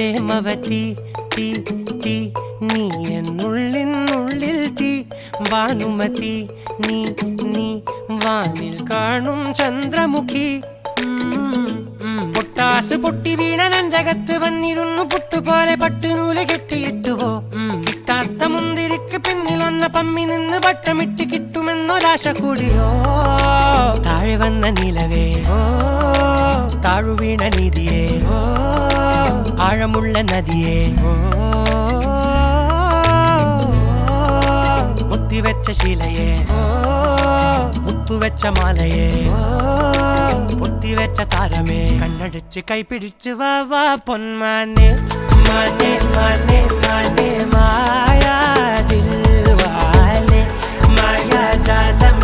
പ്രേമവതി തീ തീ നീ എന്നുള്ളിനുള്ളിൽ തീ ഭാനുമതി നീ നീ വാനിൽ കാണും ചന്ദ്രമുഖി പൊട്ടാസ് പൊട്ടി വീണ നെഞ്ചകത്ത് വന്നിരുന്നു പുട്ടുപോലെ പട്ടുനൂല് കെട്ടിയിട്ടുവോ കിട്ടാത്ത മുന്തിരിക്ക് പിന്നിലൊന്ന പമ്മി നിന്ന് വട്ടമിട്ട് കിട്ടുമെന്നൊരാശ കൂടിയോ താഴെ വന്ന നിലവേ താഴു വീണ നിധിയേ ആഴമുള്ള നദിയേ കൊത്തിവെച്ച ശിലയേ മുത്തുവെച്ച മാലയേ പൊത്തിവെച്ച താരമേ കണ്ണടിച്ച് കൈപിടിച്ച് വാ വാ പൊന്മാനെ മാനെ മാനെ മാനെ മായാ ദിൽവാലെ മായാ ജാലം